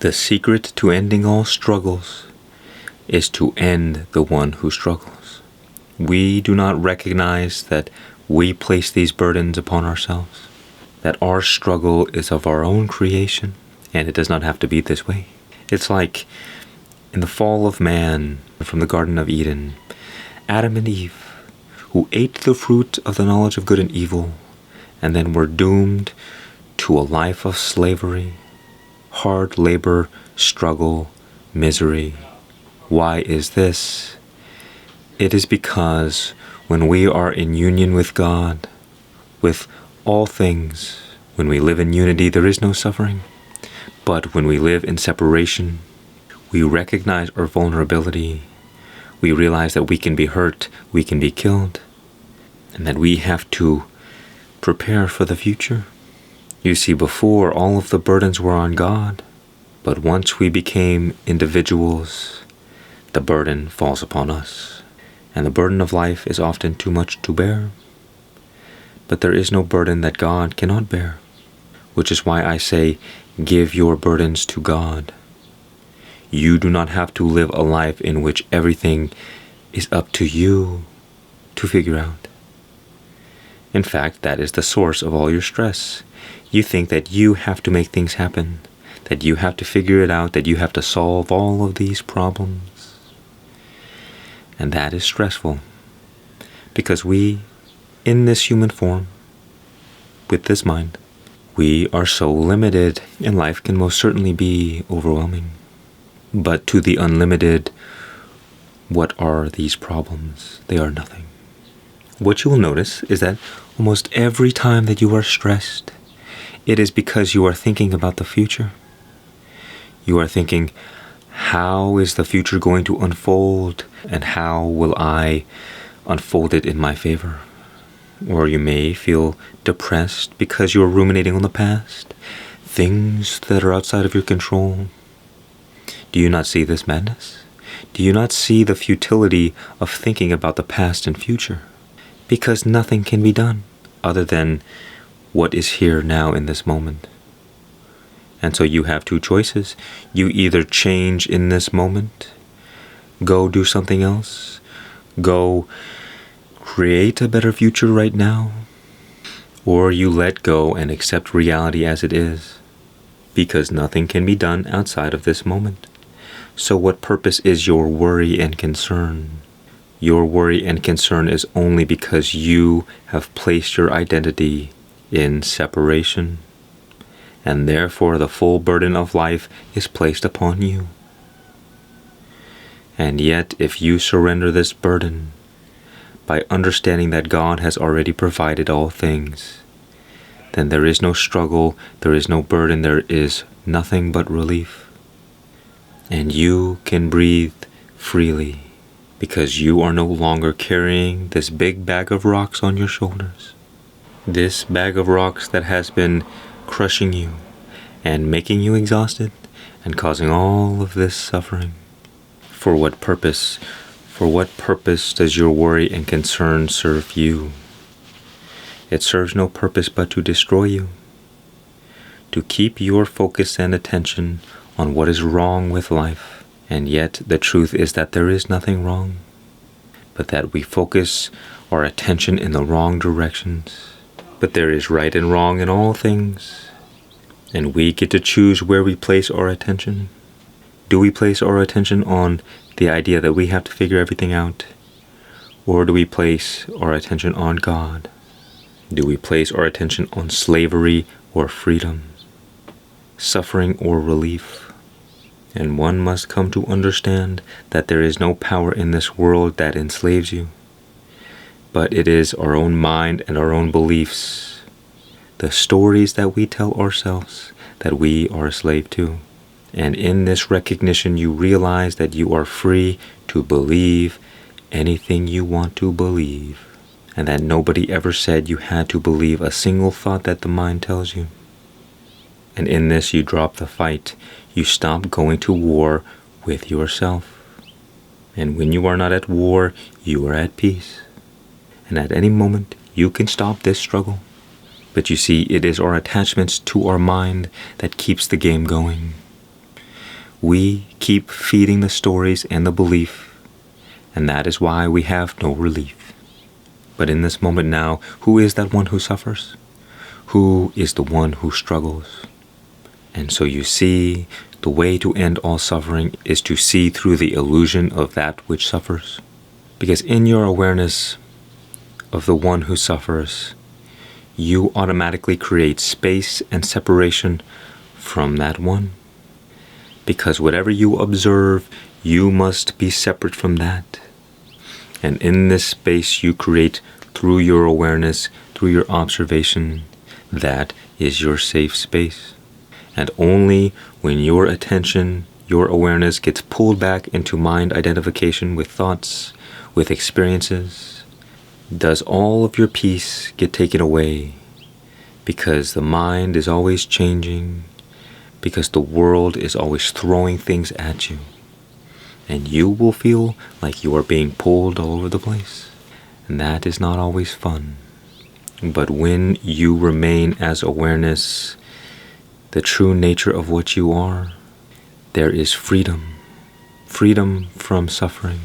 The secret to ending all struggles is to end the one who struggles. We do not recognize that we place these burdens upon ourselves, that our struggle is of our own creation, and it does not have to be this way. It's like in the fall of man from the Garden of Eden, Adam and Eve, who ate the fruit of the knowledge of good and evil, and then were doomed to a life of slavery, hard labor, struggle, misery. Why is this? It is because when we are in union with God, with all things, when we live in unity, there is no suffering. But when we live in separation, we recognize our vulnerability. We realize that we can be hurt, we can be killed, and that we have to prepare for the future. You see, before, all of the burdens were on God, but once we became individuals, the burden falls upon us. And the burden of life is often too much to bear. But there is no burden that God cannot bear, which is why I say, give your burdens to God. You do not have to live a life in which everything is up to you to figure out. In fact, that is the source of all your stress. You think that you have to make things happen, that you have to figure it out, that you have to solve all of these problems. And that is stressful, because we, in this human form, with this mind, we are so limited, and life can most certainly be overwhelming. But to the unlimited, what are these problems? They are nothing. What you will notice is that almost every time that you are stressed, it is because you are thinking about the future. You are thinking, how is the future going to unfold, and how will I unfold it in my favor? Or you may feel depressed because you are ruminating on the past, things that are outside of your control. Do you not see this madness? Do you not see the futility of thinking about the past and future? Because nothing can be done other than what is here now in this moment. And so you have two choices. You either change in this moment, go do something else, go create a better future right now, or you let go and accept reality as it is, because nothing can be done outside of this moment. So what purpose is your worry and concern? Your worry and concern is only because you have placed your identity in separation, and therefore the full burden of life is placed upon you. And yet, if you surrender this burden by understanding that God has already provided all things, then there is no struggle, there is no burden, there is nothing but relief. And you can breathe freely because you are no longer carrying this big bag of rocks on your shoulders. This bag of rocks that has been crushing you and making you exhausted and causing all of this suffering. For what purpose? For what purpose does your worry and concern serve you? It serves no purpose but to destroy you, to keep your focus and attention on what is wrong with life. And yet the truth is that there is nothing wrong, but that we focus our attention in the wrong directions. But there is right and wrong in all things, and we get to choose where we place our attention. Do we place our attention on the idea that we have to figure everything out? Or do we place our attention on God? Do we place our attention on slavery or freedom, suffering or relief? And one must come to understand that there is no power in this world that enslaves you, but it is our own mind and our own beliefs, the stories that we tell ourselves that we are a slave to. And in this recognition, you realize that you are free to believe anything you want to believe, and that nobody ever said you had to believe a single thought that the mind tells you. And in this, you drop the fight. You stop going to war with yourself. And when you are not at war, you are at peace. And at any moment, you can stop this struggle. But you see, it is our attachments to our mind that keeps the game going. We keep feeding the stories and the belief, and that is why we have no relief. But in this moment now, who is that one who suffers? Who is the one who struggles? And so you see, the way to end all suffering is to see through the illusion of that which suffers. Because in your awareness of the one who suffers, you automatically create space and separation from that one. Because whatever you observe, you must be separate from that. And in this space you create through your awareness, through your observation, that is your safe space. And only when your attention, your awareness gets pulled back into mind identification with thoughts, with experiences, does all of your peace get taken away. Because the mind is always changing, because the world is always throwing things at you. And you will feel like you are being pulled all over the place. And that is not always fun. But when you remain as awareness, the true nature of what you are, there is freedom. Freedom from suffering.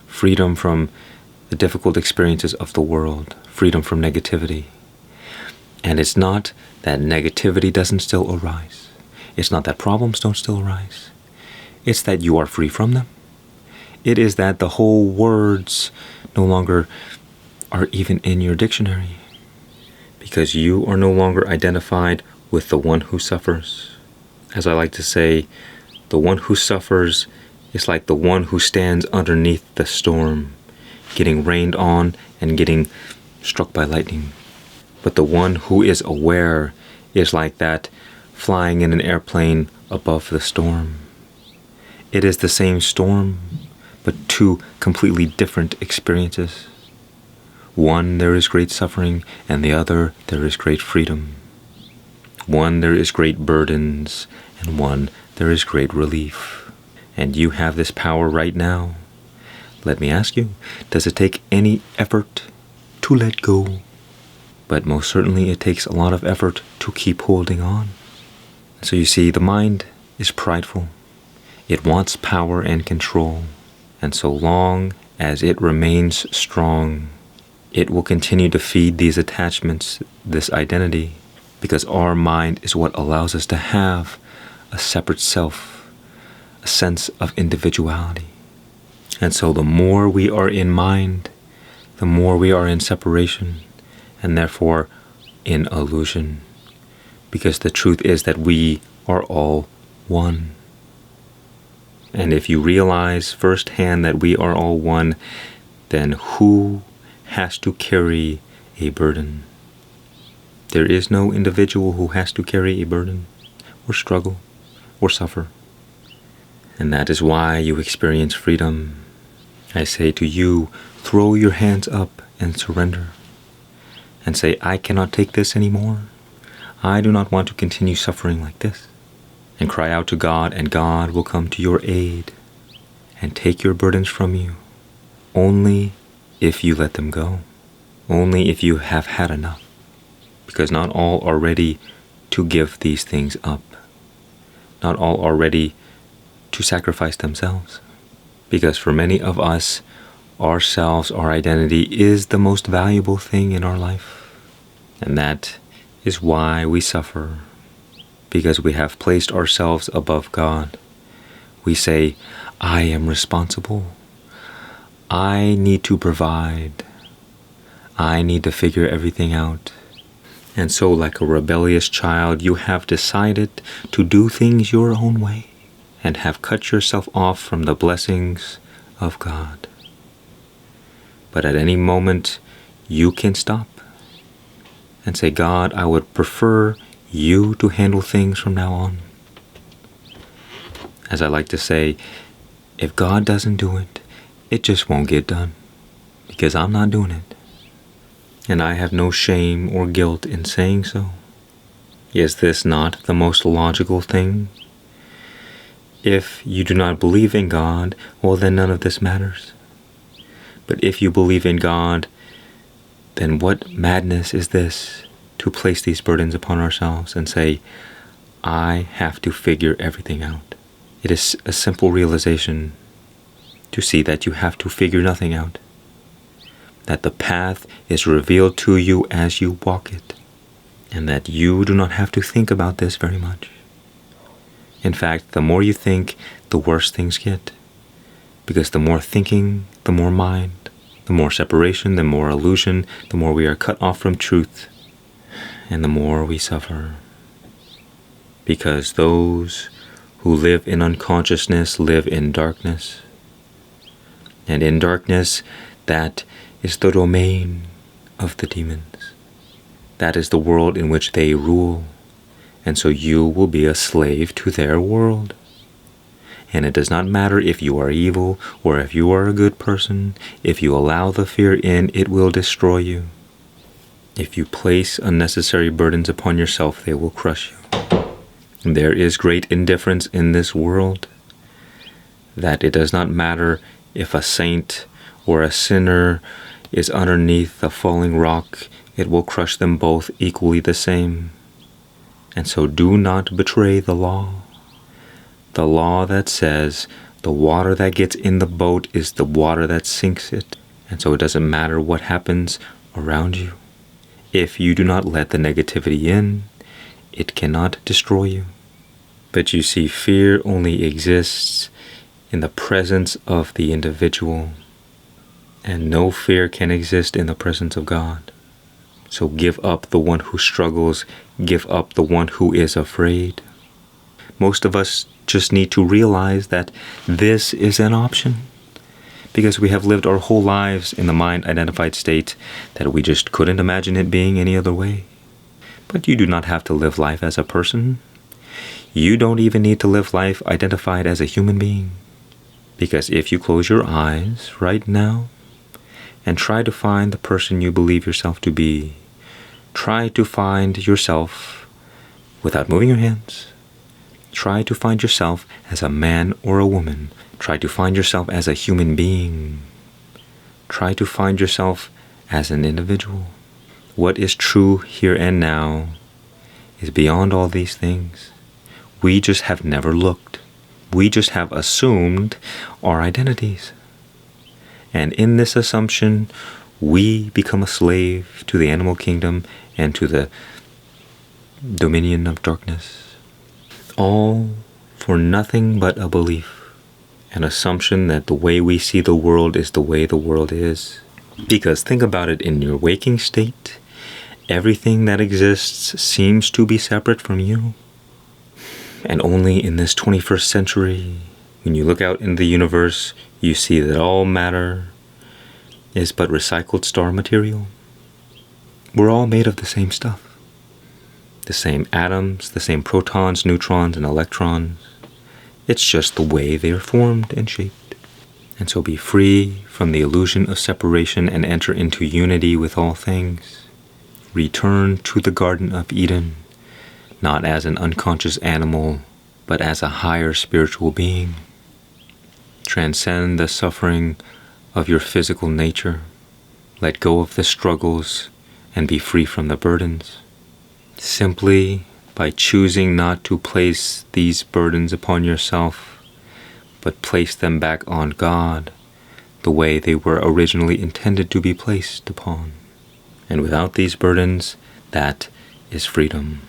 Freedom from the difficult experiences of the world. Freedom from negativity. And it's not that negativity doesn't still arise. It's not that problems don't still arise. It's that you are free from them. It is that the whole words no longer are even in your dictionary. Because you are no longer identified with the one who suffers. As I like to say, the one who suffers is like the one who stands underneath the storm, getting rained on and getting struck by lightning. But the one who is aware is like that flying in an airplane above the storm. It is the same storm, but two completely different experiences. One, there is great suffering, and the other, there is great freedom. One, there is great burdens, and one, there is great relief. And you have this power right now. Let me ask you, does it take any effort to let go? But most certainly it takes a lot of effort to keep holding on. So you see, the mind is prideful. It wants power and control. And so long as it remains strong, it will continue to feed these attachments, this identity, because our mind is what allows us to have a separate self, a sense of individuality. And so the more we are in mind, the more we are in separation, and therefore in illusion. Because the truth is that we are all one. And if you realize firsthand that we are all one, then who has to carry a burden? There is no individual who has to carry a burden, or struggle, or suffer. And that is why you experience freedom. I say to you, throw your hands up and surrender. And say, I cannot take this anymore. I do not want to continue suffering like this. And cry out to God, and God will come to your aid and take your burdens from you. Only if you let them go. Only if you have had enough. Because not all are ready to give these things up. Not all are ready to sacrifice themselves. Because for many of us, ourselves, our identity, is the most valuable thing in our life. And that is why we suffer. Because we have placed ourselves above God. We say, I am responsible. I need to provide. I need to figure everything out. And so, like a rebellious child, you have decided to do things your own way and have cut yourself off from the blessings of God. But at any moment, you can stop and say, God, I would prefer you to handle things from now on. As I like to say, if God doesn't do it, it just won't get done, because I'm not doing it. And I have no shame or guilt in saying so. Is this not the most logical thing? If you do not believe in God, well, then none of this matters. But if you believe in God, then what madness is this to place these burdens upon ourselves and say, I have to figure everything out. It is a simple realization to see that you have to figure nothing out, that the path is revealed to you as you walk it, and that you do not have to think about this very much. In fact, the more you think, the worse things get, because the more thinking, the more mind, the more separation, the more illusion, the more we are cut off from truth, and the more we suffer. Because those who live in unconsciousness live in darkness, and in darkness, that is the domain of the demons. That is the world in which they rule, and so you will be a slave to their world. And it does not matter if you are evil or if you are a good person. If you allow the fear in, it will destroy you. If you place unnecessary burdens upon yourself, they will crush you. There is great indifference in this world, that it does not matter if a saint or a sinner is underneath a falling rock, it will crush them both equally the same. And so do not betray the law. The law that says the water that gets in the boat is the water that sinks it. And so it doesn't matter what happens around you. If you do not let the negativity in, it cannot destroy you. But you see, fear only exists in the presence of the individual, and no fear can exist in the presence of God. So give up the one who struggles, give up the one who is afraid. Most of us just need to realize that this is an option, because we have lived our whole lives in the mind-identified state that we just couldn't imagine it being any other way. But you do not have to live life as a person. You don't even need to live life identified as a human being. Because if you close your eyes right now and try to find the person you believe yourself to be, try to find yourself without moving your hands. Try to find yourself as a man or a woman. Try to find yourself as a human being. Try to find yourself as an individual. What is true here and now is beyond all these things. We just have never looked. We just have assumed our identities. And in this assumption, we become a slave to the animal kingdom and to the dominion of darkness. All for nothing but a belief, an assumption that the way we see the world is the way the world is. Because think about it, in your waking state, everything that exists seems to be separate from you. And only in this 21st century, when you look out in the universe, you see that all matter is but recycled star material. We're all made of the same stuff. The same atoms, the same protons, neutrons, and electrons. It's just the way they are formed and shaped. And so be free from the illusion of separation and enter into unity with all things. Return to the Garden of Eden, not as an unconscious animal, but as a higher spiritual being. Transcend the suffering of your physical nature. Let go of the struggles and be free from the burdens. Simply by choosing not to place these burdens upon yourself, but place them back on God, the way they were originally intended to be placed upon. And without these burdens, that is freedom.